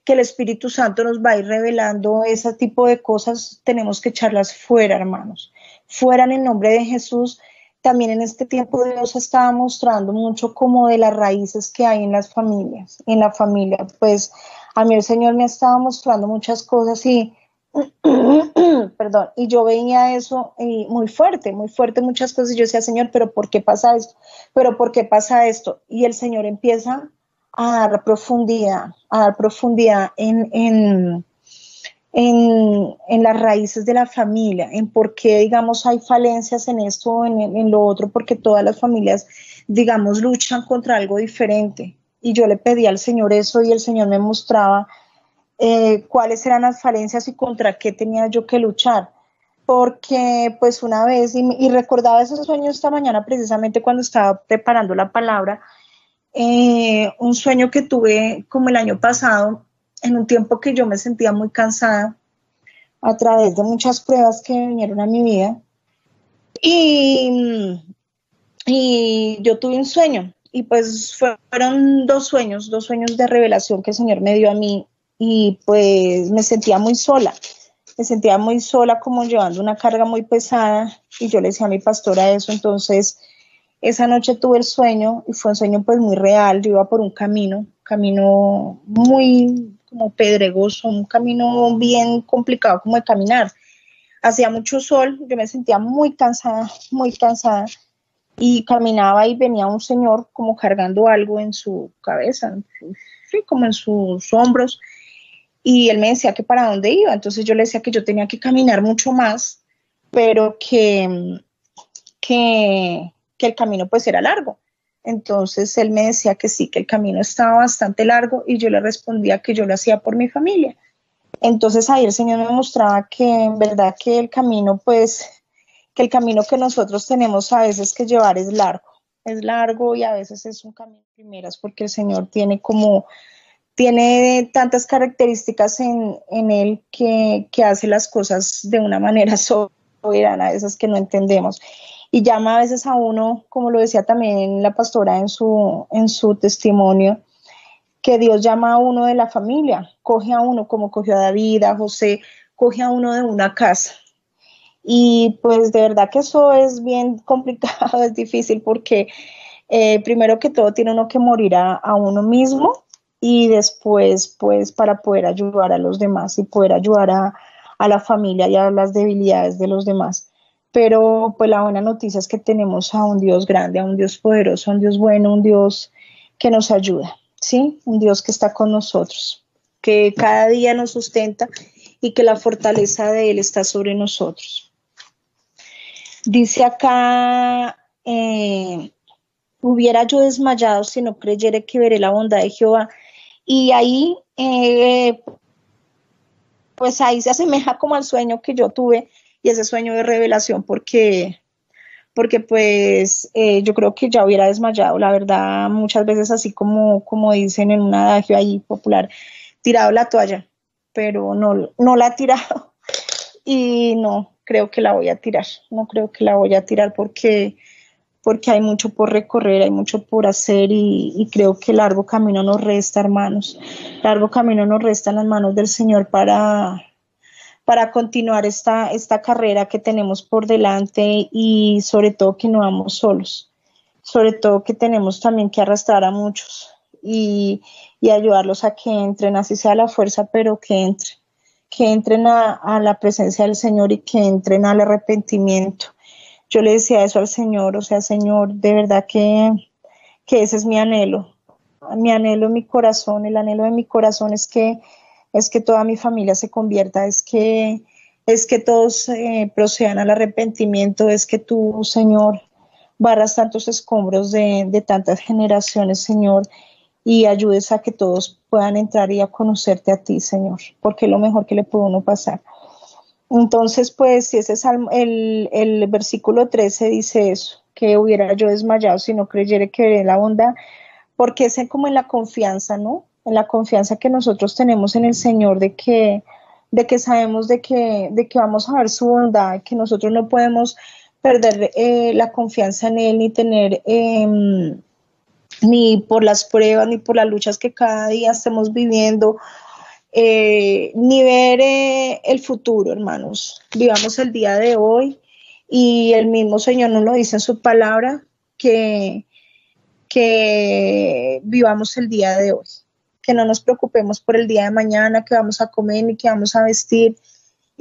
que el Espíritu Santo nos va a ir revelando ese tipo de cosas, tenemos que echarlas fuera, hermanos. Fuera en el nombre de Jesús. También en este tiempo Dios estaba mostrando mucho como de las raíces que hay en las familias, en la familia. Pues a mí el Señor me estaba mostrando muchas cosas y perdón, y yo veía eso y muy fuerte muchas cosas, y yo decía, Señor, pero ¿por qué pasa esto? ¿Pero por qué pasa esto? Y el Señor empieza a dar profundidad en las raíces de la familia, en por qué, digamos, hay falencias en esto o en lo otro, porque todas las familias, digamos, luchan contra algo diferente. Y yo le pedí al Señor eso y el Señor me mostraba cuáles eran las falencias y contra qué tenía yo que luchar. Porque pues una vez, y recordaba esos sueños esta mañana precisamente cuando estaba preparando la palabra, un sueño que tuve como el año pasado, en un tiempo que yo me sentía muy cansada a través de muchas pruebas que vinieron a mi vida. Y yo tuve un sueño, y pues fueron dos sueños de revelación que el Señor me dio a mí, y pues me sentía muy sola como llevando una carga muy pesada, y yo le decía a mi pastora eso. Entonces esa noche tuve el sueño y fue un sueño pues muy real. Yo iba por un camino muy como pedregoso, un camino bien complicado como de caminar. Hacía mucho sol, yo me sentía muy cansada, y caminaba y venía un señor como cargando algo en su cabeza, sí, como en sus hombros, y él me decía que para dónde iba. Entonces yo le decía que yo tenía que caminar mucho más, pero que el camino pues era largo. Entonces él me decía que sí, que el camino estaba bastante largo, y yo le respondía que yo lo hacía por mi familia. Entonces ahí el Señor me mostraba que en verdad que el camino pues, que el camino que nosotros tenemos a veces que llevar es largo, y a veces es un camino de primeras, porque el Señor tiene tantas características en él que hace las cosas de una manera soberana, a veces que no entendemos. Y llama a veces a uno, como lo decía también la pastora en su testimonio, que Dios llama a uno de la familia, coge a uno como cogió a David, a José, coge a uno de una casa. Y pues de verdad que eso es bien complicado, es difícil, porque primero que todo tiene uno que morir a uno mismo, y después pues para poder ayudar a los demás y poder ayudar a la familia y a las debilidades de los demás. Pero pues la buena noticia es que tenemos a un Dios grande, a un Dios poderoso, a un Dios bueno, un Dios que nos ayuda, ¿sí? Un Dios que está con nosotros, que cada día nos sustenta y que la fortaleza de Él está sobre nosotros. Dice acá, hubiera yo desmayado si no creyere que veré la bondad de Jehová. Y ahí, pues ahí se asemeja como al sueño que yo tuve, y ese sueño de revelación, porque pues yo creo que ya hubiera desmayado, la verdad, muchas veces así como dicen en un adagio ahí popular, tirado la toalla, pero no la he tirado, y no creo que la voy a tirar, no creo que la voy a tirar, porque hay mucho por recorrer, hay mucho por hacer, y creo que largo camino nos resta, hermanos, largo camino nos resta en las manos del Señor para continuar esta carrera que tenemos por delante, y sobre todo que no vamos solos, sobre todo que tenemos también que arrastrar a muchos y ayudarlos a que entren, así sea la fuerza, pero que entren a la presencia del Señor, y que entren al arrepentimiento. Yo le decía eso al Señor, o sea, Señor, de verdad que ese es mi anhelo en mi corazón. El anhelo de mi corazón es que toda mi familia se convierta, es que todos procedan al arrepentimiento, es que tú, Señor, barras tantos escombros de tantas generaciones, Señor, y ayudes a que todos puedan entrar y a conocerte a ti, Señor, porque es lo mejor que le puede uno pasar. Entonces, pues, si ese salmo, el versículo 13 dice eso, que hubiera yo desmayado si no creyere que veré la bondad, porque es como en la confianza, ¿no? En la confianza que nosotros tenemos en el Señor, de que sabemos de que vamos a ver su bondad, que nosotros no podemos perder la confianza en Él, ni tener, ni por las pruebas, ni por las luchas que cada día estemos viviendo, ni ver el futuro, hermanos. Vivamos el día de hoy, y el mismo Señor nos lo dice en su palabra, que vivamos el día de hoy, que no nos preocupemos por el día de mañana, que vamos a comer ni que vamos a vestir,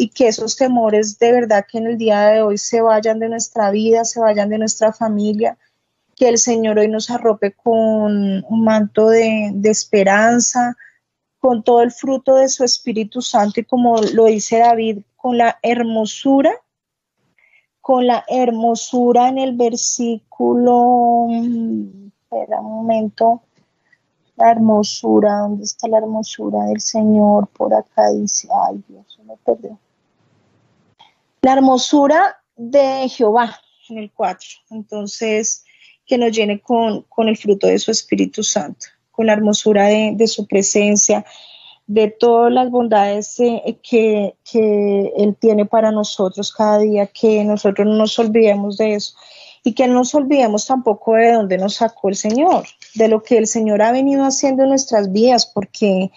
y que esos temores de verdad que en el día de hoy se vayan de nuestra vida, se vayan de nuestra familia, que el Señor hoy nos arrope con un manto de esperanza, con todo el fruto de su Espíritu Santo, y como lo dice David, con la hermosura en el versículo, espera un momento, la hermosura, ¿dónde está la hermosura del Señor? Por acá dice, ay Dios, se me perdió. La hermosura de Jehová, en el 4. Entonces, que nos llene con el fruto de su Espíritu Santo, con la hermosura de su presencia, de todas las bondades que Él tiene para nosotros cada día, que nosotros no nos olvidemos de eso, y que no nos olvidemos tampoco de dónde nos sacó el Señor, de lo que el Señor ha venido haciendo en nuestras vidas, porque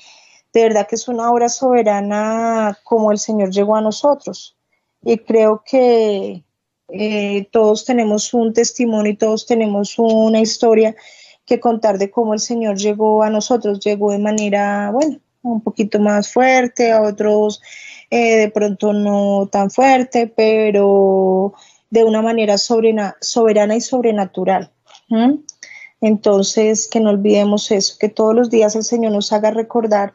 de verdad que es una obra soberana como el Señor llegó a nosotros. Y creo que todos tenemos un testimonio y todos tenemos una historia que contar de cómo el Señor llegó a nosotros. Llegó de manera, bueno, un poquito más fuerte, a otros de pronto no tan fuerte, pero de una manera soberana y sobrenatural. Entonces, que no olvidemos eso, que todos los días el Señor nos haga recordar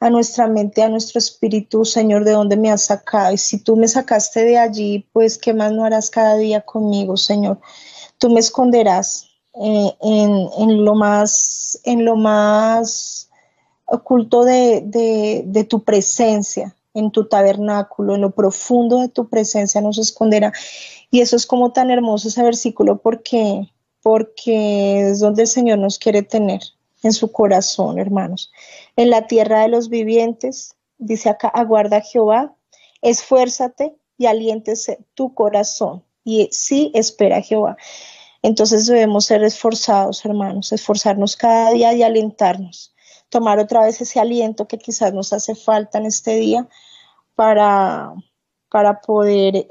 a nuestra mente, a nuestro espíritu, Señor, de dónde me has sacado. Y si tú me sacaste de allí, pues, ¿qué más no harás cada día conmigo, Señor? Tú me esconderás en lo más oculto de tu presencia, en tu tabernáculo, en lo profundo de tu presencia nos esconderá. Y eso es como tan hermoso ese versículo, porque es donde el Señor nos quiere tener, en su corazón, hermanos. En la tierra de los vivientes, dice acá, aguarda a Jehová, esfuérzate y aliéntese tu corazón. Y sí, espera a Jehová. Entonces debemos ser esforzados, hermanos, esforzarnos cada día y alentarnos. Tomar otra vez ese aliento que quizás nos hace falta en este día para poder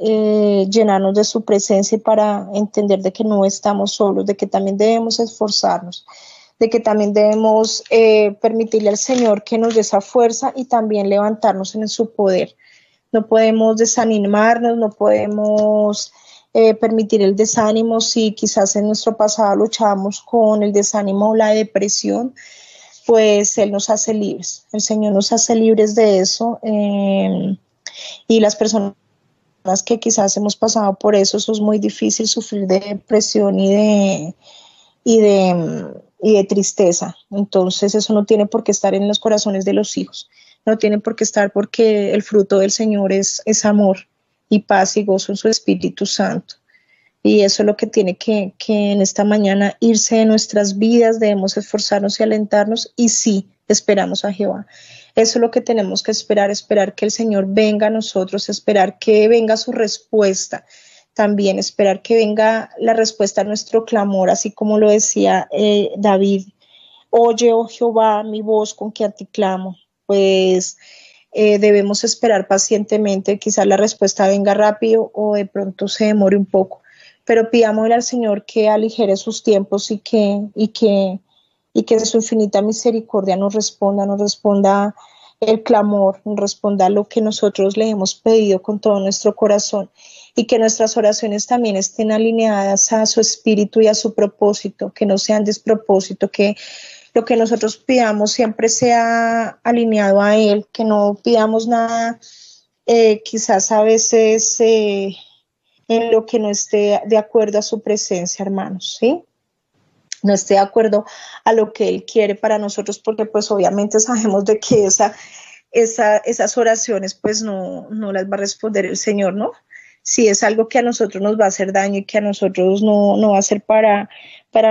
llenarnos de su presencia, y para entender de que no estamos solos, de que también debemos esforzarnos, de que también debemos permitirle al Señor que nos dé esa fuerza y también levantarnos en su poder. No podemos desanimarnos, no podemos permitir el desánimo. Si quizás en nuestro pasado luchábamos con el desánimo o la depresión, pues Él nos hace libres, el Señor nos hace libres de eso, y las personas que quizás hemos pasado por eso es muy difícil, sufrir de depresión y de tristeza. Entonces eso no tiene por qué estar en los corazones de los hijos, no tiene por qué estar, porque el fruto del Señor es amor y paz y gozo en su Espíritu Santo. Y eso es lo que tiene que en esta mañana irse de nuestras vidas. Debemos esforzarnos y alentarnos, y sí, esperamos a Jehová. Eso es lo que tenemos que esperar que el Señor venga a nosotros, esperar que venga su respuesta, también esperar que venga la respuesta a nuestro clamor, así como lo decía David, oye, oh Jehová, mi voz con que a ti clamo. Pues debemos esperar pacientemente, quizás la respuesta venga rápido o de pronto se demore un poco, pero pidámosle al Señor que aligere sus tiempos y que de su infinita misericordia nos responda el clamor, nos responda lo que nosotros le hemos pedido con todo nuestro corazón, y que nuestras oraciones también estén alineadas a su espíritu y a su propósito, que no sean despropósito, que lo que nosotros pidamos siempre sea alineado a Él, que no pidamos nada quizás a veces en lo que no esté de acuerdo a su presencia, hermanos, ¿sí? No esté de acuerdo a lo que Él quiere para nosotros, porque pues obviamente sabemos de que esas oraciones pues no las va a responder el Señor, ¿no? Si es algo que a nosotros nos va a hacer daño y que a nosotros no va a ser para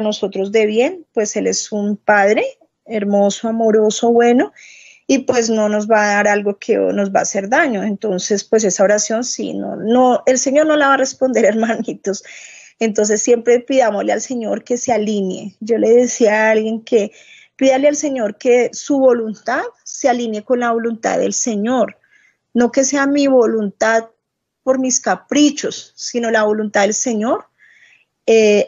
nosotros de bien, pues Él es un Padre hermoso, amoroso, bueno, y pues no nos va a dar algo que nos va a hacer daño. Entonces, pues esa oración sí, no, el Señor no la va a responder, hermanitos. Entonces siempre pidámosle al Señor que se alinee. Yo le decía a alguien que pídale al Señor que su voluntad se alinee con la voluntad del Señor, no que sea mi voluntad por mis caprichos, sino la voluntad del Señor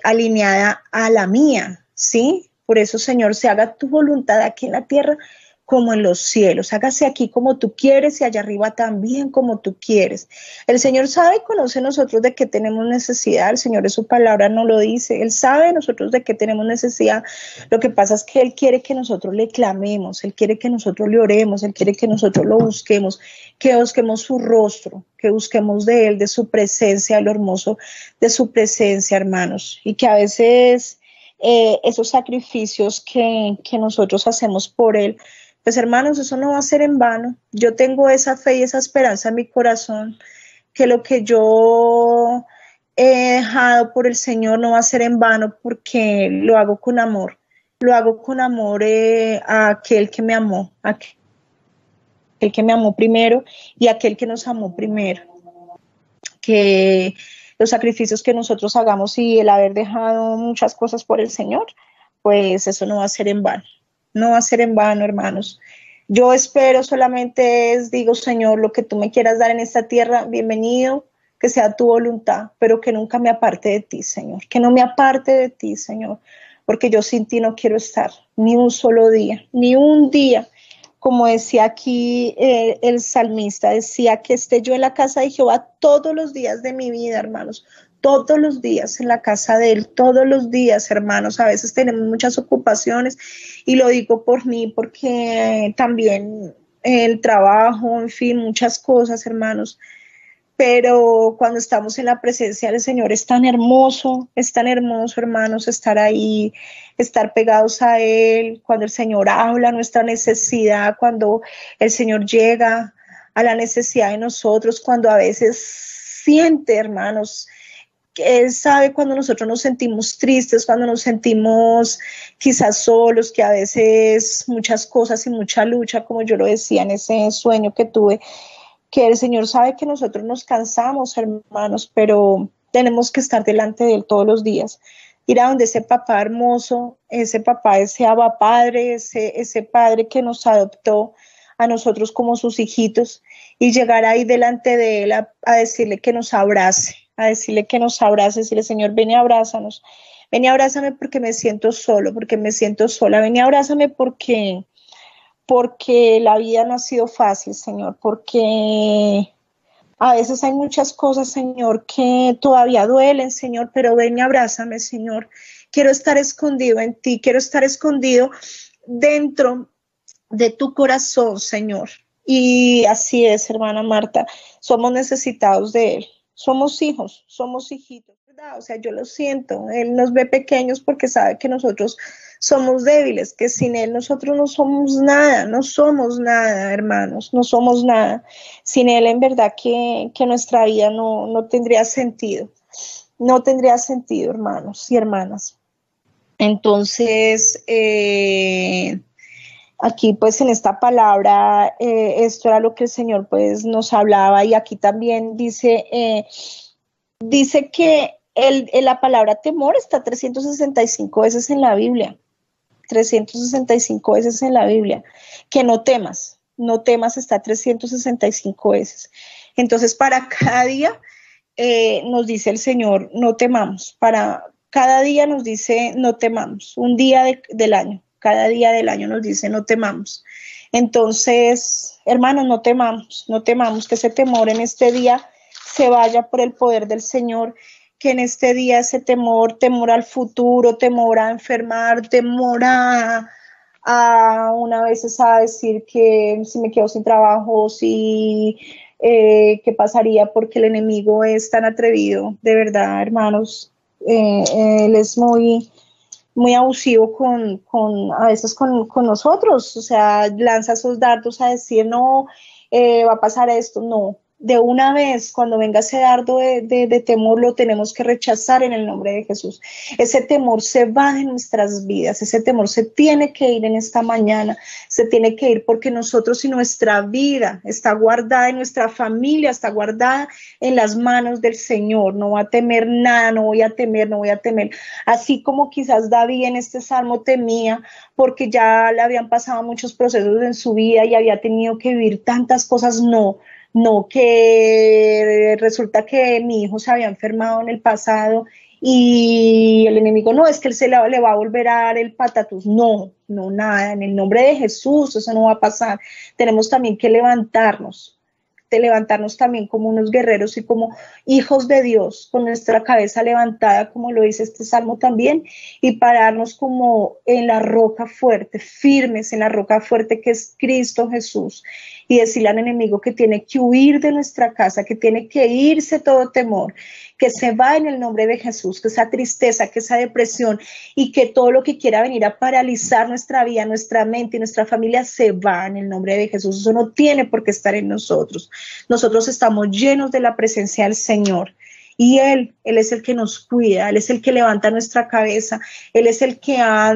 alineada a la mía, ¿sí? Por eso, Señor, se haga tu voluntad aquí en la tierra como en los cielos. Hágase aquí como tú quieres y allá arriba también como tú quieres. El Señor sabe y conoce nosotros de qué tenemos necesidad. El Señor en su palabra no lo dice. Él sabe nosotros de qué tenemos necesidad. Lo que pasa es que Él quiere que nosotros le clamemos, Él quiere que nosotros le oremos, Él quiere que nosotros lo busquemos, que busquemos su rostro, que busquemos de Él, de su presencia, lo hermoso de su presencia, hermanos. Y que a veces esos sacrificios que nosotros hacemos por Él, pues hermanos, eso no va a ser en vano. Yo tengo esa fe y esa esperanza en mi corazón, que lo que yo he dejado por el Señor no va a ser en vano, porque lo hago con amor. Lo hago con amor a aquel que me amó, a aquel que me amó primero y a aquel que nos amó primero. Que los sacrificios que nosotros hagamos y el haber dejado muchas cosas por el Señor, pues eso no va a ser en vano. No va a ser en vano, hermanos. Yo espero solamente digo, Señor, lo que tú me quieras dar en esta tierra, bienvenido, que sea tu voluntad, pero que nunca me aparte de ti, Señor. Que no me aparte de ti, Señor, porque yo sin ti no quiero estar ni un solo día, ni un día. Como decía aquí el salmista, decía que esté yo en la casa de Jehová todos los días de mi vida, hermanos. Todos los días en la casa de Él, todos los días, hermanos. A veces tenemos muchas ocupaciones y lo digo por mí porque también el trabajo, en fin, muchas cosas, hermanos. Pero cuando estamos en la presencia del Señor es tan hermoso, hermanos, estar ahí, estar pegados a Él, cuando el Señor habla nuestra necesidad, cuando el Señor llega a la necesidad de nosotros, cuando a veces siente, hermanos, que Él sabe cuando nosotros nos sentimos tristes, cuando nos sentimos quizás solos, que a veces muchas cosas y mucha lucha, como yo lo decía en ese sueño que tuve, que el Señor sabe que nosotros nos cansamos, hermanos, pero tenemos que estar delante de Él todos los días. Ir a donde ese papá hermoso, ese papá, ese Abba Padre, ese Padre que nos adoptó a nosotros como sus hijitos, y llegar ahí delante de Él a decirle que nos abrace, decirle, Señor, ven y abrázanos, ven y abrázame porque me siento solo, porque me siento sola, ven y abrázame porque la vida no ha sido fácil, Señor, porque a veces hay muchas cosas, Señor, que todavía duelen, Señor, pero ven y abrázame, Señor. Quiero estar escondido en ti, quiero estar escondido dentro de tu corazón, Señor. Y así es, hermana Marta, somos necesitados de Él, somos hijos, somos hijitos, ¿verdad? O sea, yo lo siento, Él nos ve pequeños porque sabe que nosotros somos débiles, que sin Él nosotros no somos nada, hermanos, no somos nada. Sin Él en verdad que nuestra vida no tendría sentido, hermanos y hermanas. Entonces, aquí pues en esta palabra, esto era lo que el Señor pues nos hablaba, y aquí también dice que la palabra temor está 365 veces en la Biblia. 365 veces en la Biblia, que no temas está 365 veces. Entonces, para cada día nos dice el Señor, no temamos. Para cada día nos dice, no temamos. Un día del año, cada día del año nos dice, no temamos. Entonces, hermanos, no temamos que ese temor en este día se vaya por el poder del Señor, que en este día ese temor al futuro, temor a enfermar, temor a una vez a decir que si me quedo sin trabajo, si qué pasaría porque el enemigo es tan atrevido, de verdad, hermanos, él es muy abusivo a veces con nosotros, o sea, lanza esos dardos a decir, no, va a pasar esto, de una vez, cuando venga ese dardo de temor, lo tenemos que rechazar en el nombre de Jesús. Ese temor se va de nuestras vidas, ese temor se tiene que ir en esta mañana, se tiene que ir porque nosotros y nuestra vida está guardada, y nuestra familia está guardada en las manos del Señor. No va a temer nada, no voy a temer, no voy a temer. Así como quizás David en este salmo temía, porque ya le habían pasado muchos procesos en su vida y había tenido que vivir tantas cosas, no, que resulta que mi hijo se había enfermado en el pasado y el enemigo, no, es que él le va a volver a dar el patatus. No, nada, en el nombre de Jesús, eso no va a pasar. Tenemos también que levantarnos también como unos guerreros y como hijos de Dios, con nuestra cabeza levantada, como lo dice este salmo también, y pararnos como en la roca fuerte, firmes en la roca fuerte que es Cristo Jesús, y decirle al enemigo que tiene que huir de nuestra casa, que tiene que irse todo temor, que se va en el nombre de Jesús, que esa tristeza, que esa depresión y que todo lo que quiera venir a paralizar nuestra vida, nuestra mente y nuestra familia se va en el nombre de Jesús. Eso no tiene por qué estar en nosotros. Nosotros estamos llenos de la presencia del Señor. Y Él es el que nos cuida, Él es el que levanta nuestra cabeza, Él es el que ha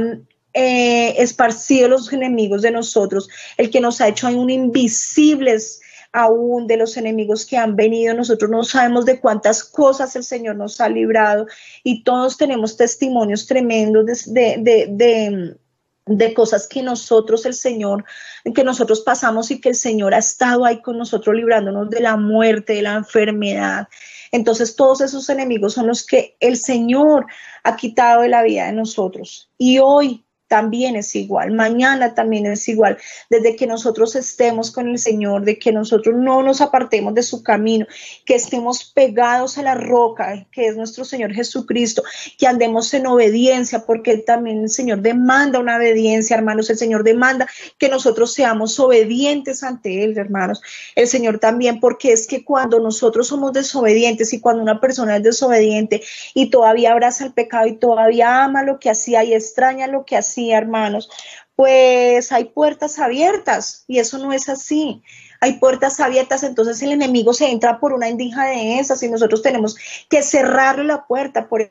esparcido los enemigos de nosotros, el que nos ha hecho aún invisibles aún de los enemigos que han venido. Nosotros no sabemos de cuántas cosas el Señor nos ha librado y todos tenemos testimonios tremendos de cosas que nosotros pasamos y que el Señor ha estado ahí con nosotros librándonos de la muerte, de la enfermedad. Entonces todos esos enemigos son los que el Señor ha quitado de la vida de nosotros. Y hoy también es igual, mañana también es igual, desde que nosotros estemos con el Señor, de que nosotros no nos apartemos de su camino, que estemos pegados a la roca, que es nuestro Señor Jesucristo, que andemos en obediencia, porque también el Señor demanda una obediencia, hermanos. El Señor demanda que nosotros seamos obedientes ante Él, hermanos. El Señor también, porque es que cuando nosotros somos desobedientes y cuando una persona es desobediente y todavía abraza el pecado y todavía ama lo que hacía y extraña lo que hacía, hermanos, pues hay puertas abiertas y eso no es así. Hay puertas abiertas, entonces el enemigo se entra por una endija de esas y nosotros tenemos que cerrarle la puerta. Por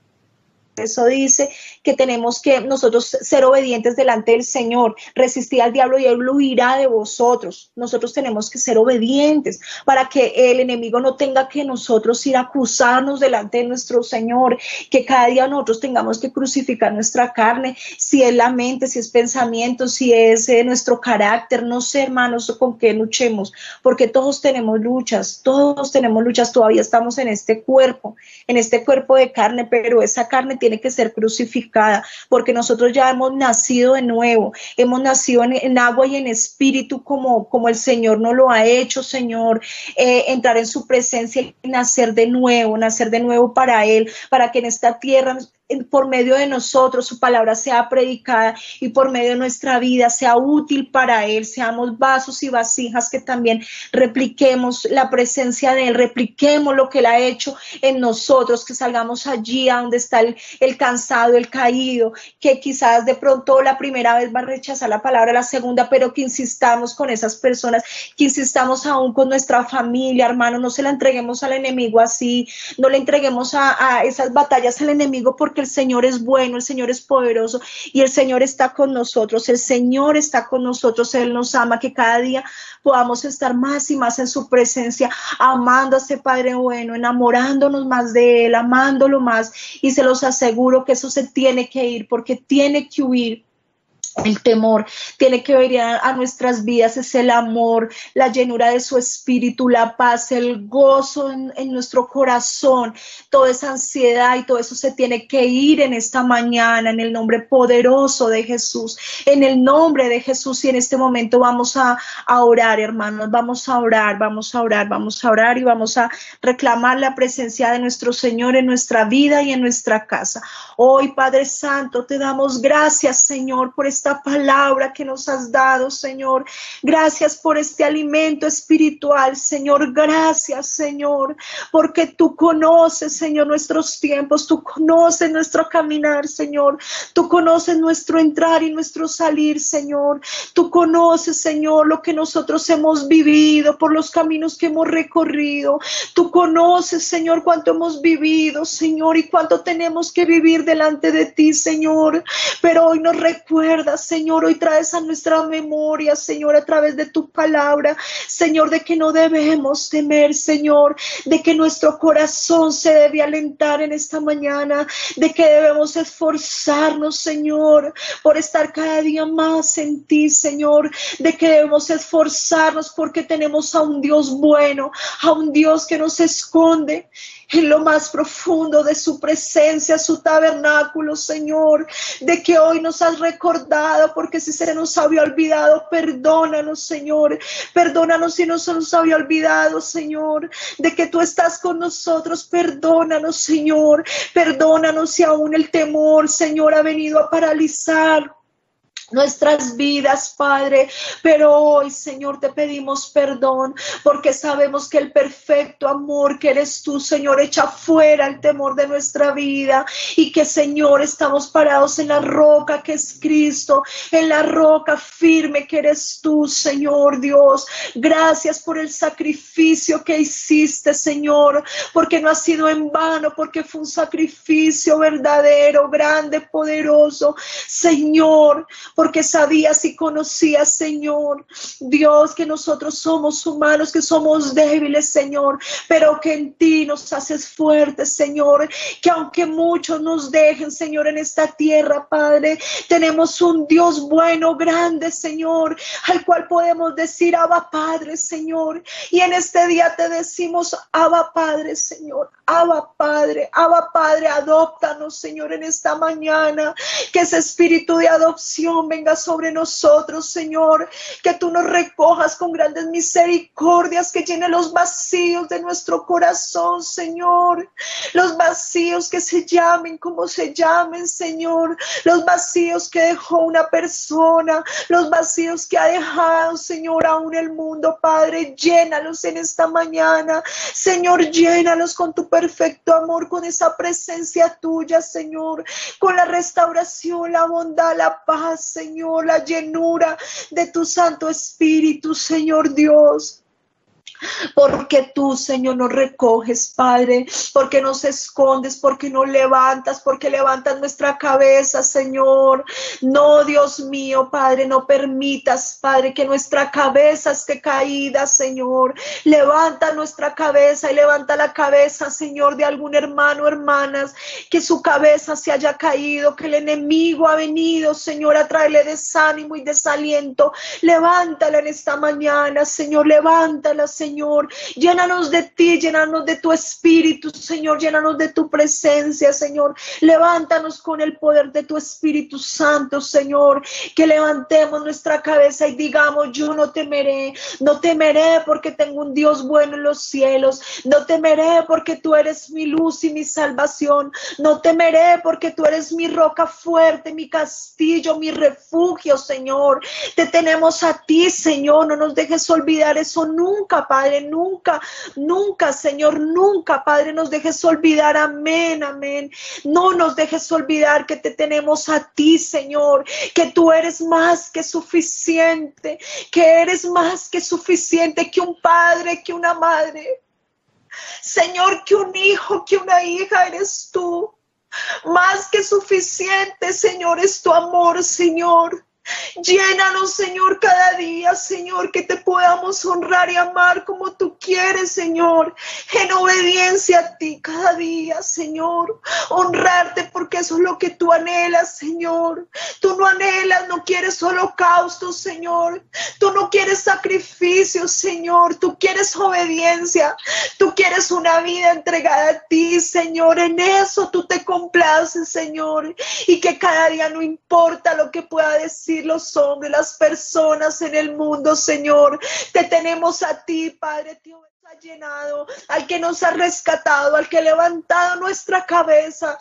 eso dice que tenemos que nosotros ser obedientes delante del Señor, resistir al diablo y él huirá de vosotros. Nosotros tenemos que ser obedientes para que el enemigo no tenga que nosotros ir a acusarnos delante de nuestro Señor, que cada día nosotros tengamos que crucificar nuestra carne, si es la mente, si es pensamiento, si es nuestro carácter, no sé, hermanos, con qué luchemos, porque todos tenemos luchas, todavía estamos en este cuerpo de carne, pero esa carne tiene que ser crucificada, porque nosotros ya hemos nacido de nuevo, hemos nacido en agua y en espíritu, como el Señor nos lo ha hecho, Señor, entrar en su presencia y nacer de nuevo para Él, para que en esta tierra, por medio de nosotros, su palabra sea predicada y por medio de nuestra vida sea útil para Él, seamos vasos y vasijas que también repliquemos la presencia de Él, repliquemos lo que Él ha hecho en nosotros, que salgamos allí a donde está el cansado, el caído, que quizás de pronto la primera vez va a rechazar la palabra, la segunda, pero que insistamos con esas personas, que insistamos aún con nuestra familia, hermano. No se la entreguemos al enemigo así, no le entreguemos a esas batallas al enemigo, porque el Señor es bueno, el Señor es poderoso y el Señor está con nosotros, Él nos ama, que cada día podamos estar más y más en su presencia, amando a ese Padre bueno, enamorándonos más de Él, amándolo más, y se los aseguro que eso se tiene que ir, porque tiene que huir. El temor tiene que venir a nuestras vidas, es el amor, la llenura de su espíritu, la paz, el gozo en nuestro corazón, toda esa ansiedad y todo eso se tiene que ir en esta mañana, en el nombre poderoso de Jesús, en el nombre de Jesús. Y en este momento vamos a orar, hermanos, vamos a orar y vamos a reclamar la presencia de nuestro Señor en nuestra vida y en nuestra casa. Hoy, Padre Santo, te damos gracias, Señor, por esta esta palabra que nos has dado, Señor. Gracias por este alimento espiritual, Señor. Gracias, Señor, porque tú conoces, Señor, nuestros tiempos. Tú conoces nuestro caminar, Señor. Tú conoces nuestro entrar y nuestro salir, Señor. Tú conoces, Señor, lo que nosotros hemos vivido, por los caminos que hemos recorrido. Tú conoces, Señor, cuánto hemos vivido, Señor, y cuánto tenemos que vivir delante de ti, Señor. Pero hoy nos recuerdas, Señor, hoy traes a nuestra memoria, Señor, a través de tu palabra, Señor, de que no debemos temer, Señor, de que nuestro corazón se debe alentar en esta mañana, de que debemos esforzarnos, Señor, por estar cada día más en ti, Señor, de que debemos esforzarnos porque tenemos a un Dios bueno, a un Dios que nos esconde en lo más profundo de su presencia, su tabernáculo, Señor, de que hoy nos has recordado, porque si se nos había olvidado, perdónanos, Señor, perdónanos si no se nos había olvidado, Señor, de que tú estás con nosotros, perdónanos, Señor, perdónanos si aún el temor, Señor, ha venido a paralizar nuestras vidas, Padre, pero hoy, Señor, te pedimos perdón, porque sabemos que el perfecto amor que eres tú, Señor, echa fuera el temor de nuestra vida, y que, Señor, estamos parados en la roca que es Cristo, en la roca firme que eres tú, Señor Dios. Gracias por el sacrificio que hiciste, Señor, porque no ha sido en vano, porque fue un sacrificio verdadero, grande, poderoso, Señor, porque sabías y conocías, Señor, Dios, que nosotros somos humanos, que somos débiles, Señor, pero que en ti nos haces fuertes, Señor, que aunque muchos nos dejen, Señor, en esta tierra, Padre, tenemos un Dios bueno, grande, Señor, al cual podemos decir, Abba, Padre, Señor, y en este día te decimos, Abba, Padre, Señor, Abba, Padre, adóptanos, Señor, en esta mañana, que ese espíritu de adopción venga sobre nosotros, Señor, que tú nos recojas con grandes misericordias, que llene los vacíos de nuestro corazón, Señor, los vacíos que se llamen como se llamen, Señor, los vacíos que dejó una persona, los vacíos que ha dejado, Señor, aún el mundo, Padre, llénalos en esta mañana, Señor, llénalos con tu perfecto amor, con esa presencia tuya, Señor, con la restauración, la bondad, la paz, Señor, la llenura de tu Santo Espíritu, Señor Dios. Porque tú, Señor, nos recoges, Padre, porque nos escondes, porque nos levantas, porque levantas nuestra cabeza, Señor. No, Dios mío, Padre, no permitas, Padre, que nuestra cabeza esté caída, Señor. Levanta nuestra cabeza y levanta la cabeza, Señor, de algún hermano o hermanas que su cabeza se haya caído, que el enemigo ha venido, Señor, a traerle desánimo y desaliento. Levántala en esta mañana, Señor, levántala, Señor. Llénanos de ti, llénanos de tu espíritu, Señor, llénanos de tu presencia, Señor. Levántanos con el poder de tu Espíritu Santo, Señor, que levantemos nuestra cabeza y digamos, yo no temeré, no temeré porque tengo un Dios bueno en los cielos, no temeré porque tú eres mi luz y mi salvación, no temeré porque tú eres mi roca fuerte, mi castillo, mi refugio, Señor. Te tenemos a ti, Señor, no nos dejes olvidar eso nunca, Padre, nunca, nunca, Señor, nunca, Padre, nos dejes olvidar, amén, amén. No nos dejes olvidar que te tenemos a ti, Señor, que tú eres más que suficiente, que eres más que suficiente, que un padre, que una madre, Señor, que un hijo, que una hija eres tú. Más que suficiente, Señor, es tu amor, Señor. Llénanos, Señor, cada día, Señor, que te podamos honrar y amar como tú quieres, Señor, en obediencia a ti cada día, Señor. Honrarte porque eso es lo que tú anhelas, Señor. Tú no anhelas, no quieres holocaustos, Señor. Tú no quieres sacrificios, Señor. Tú quieres obediencia. Tú quieres una vida entregada a ti, Señor. En eso tú te complaces, Señor. Y que cada día, no importa lo que pueda decir los hombres, las personas en el mundo, Señor, te tenemos a ti, Padre. Dios ha llenado, al que nos ha rescatado, al que ha levantado nuestra cabeza,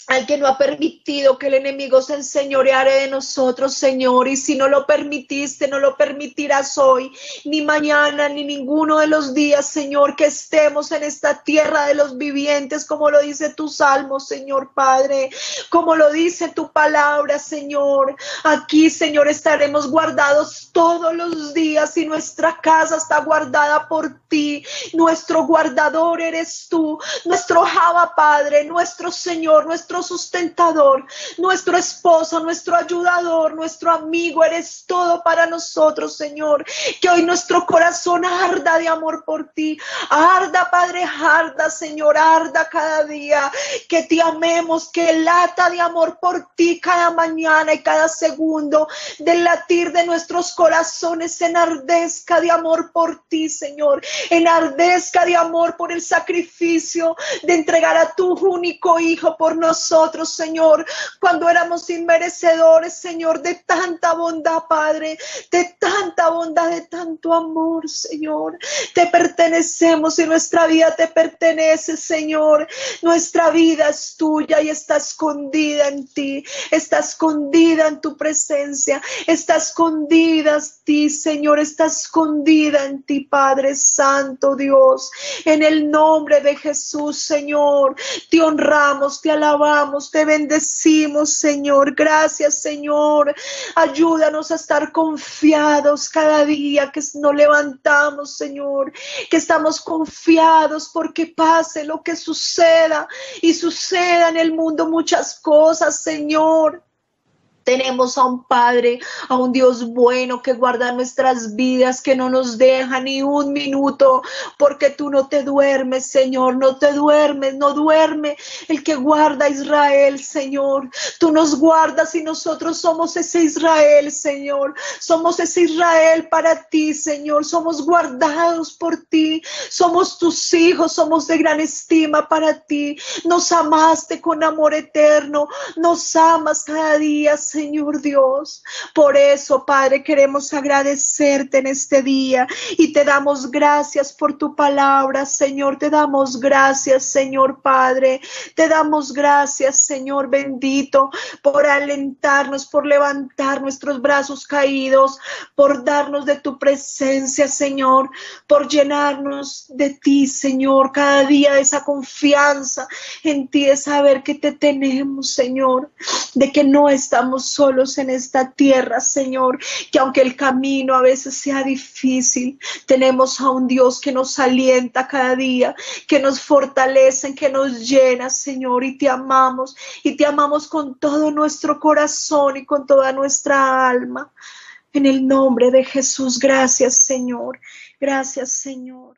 al que no ha permitido que el enemigo se enseñoreare de nosotros, Señor. Y si no lo permitiste, no lo permitirás hoy, ni mañana, ni ninguno de los días, Señor, que estemos en esta tierra de los vivientes, como lo dice tu salmo, Señor Padre, como lo dice tu palabra, Señor. Aquí, Señor, estaremos guardados todos los días y nuestra casa está guardada por ti. Nuestro guardador eres tú, nuestro Java Padre, nuestro Señor, nuestro sustentador, nuestro esposo, nuestro ayudador, nuestro amigo, eres todo para nosotros, Señor. Que hoy nuestro corazón arda de amor por ti, arda, Padre, arda, Señor, arda cada día, que te amemos, que lata de amor por ti cada mañana y cada segundo, del latir de nuestros corazones enardezca de amor por ti, Señor, enardezca de amor por el sacrificio de entregar a tu único Hijo por nosotros, Señor, cuando éramos inmerecedores, Señor, de tanta bondad, Padre, de tanta bondad, de tanto amor, Señor. Te pertenecemos y nuestra vida te pertenece, Señor. Nuestra vida es tuya y está escondida en ti, está escondida en tu presencia, está escondida en ti, Señor, está escondida en ti, Padre Santo, Dios. En el nombre de Jesús, Señor, te honramos, te alabamos, te bendecimos, Señor. Gracias, Señor. Ayúdanos a estar confiados cada día que nos levantamos, Señor, que estamos confiados porque pase lo que suceda y suceda en el mundo muchas cosas, Señor. Tenemos a un Padre, a un Dios bueno que guarda nuestras vidas, que no nos deja ni un minuto, porque tú no te duermes, Señor, no te duermes, no duerme el que guarda a Israel, Señor. Tú nos guardas y nosotros somos ese Israel, Señor. Somos ese Israel para ti, Señor. Somos guardados por ti. Somos tus hijos, somos de gran estima para ti. Nos amaste con amor eterno. Nos amas cada día, Señor Dios. Por eso, Padre, queremos agradecerte en este día y te damos gracias por tu palabra, Señor. Te damos gracias, Señor Padre. Te damos gracias, Señor bendito, por alentarnos, por levantar nuestros brazos caídos, por darnos de tu presencia, Señor, por llenarnos de ti, Señor, cada día de esa confianza en ti, de saber que te tenemos, Señor, de que no estamos solos en esta tierra, Señor, que aunque el camino a veces sea difícil, tenemos a un Dios que nos alienta cada día, que nos fortalece, que nos llena, Señor, y te amamos con todo nuestro corazón y con toda nuestra alma. En el nombre de Jesús, gracias, Señor. Gracias, Señor.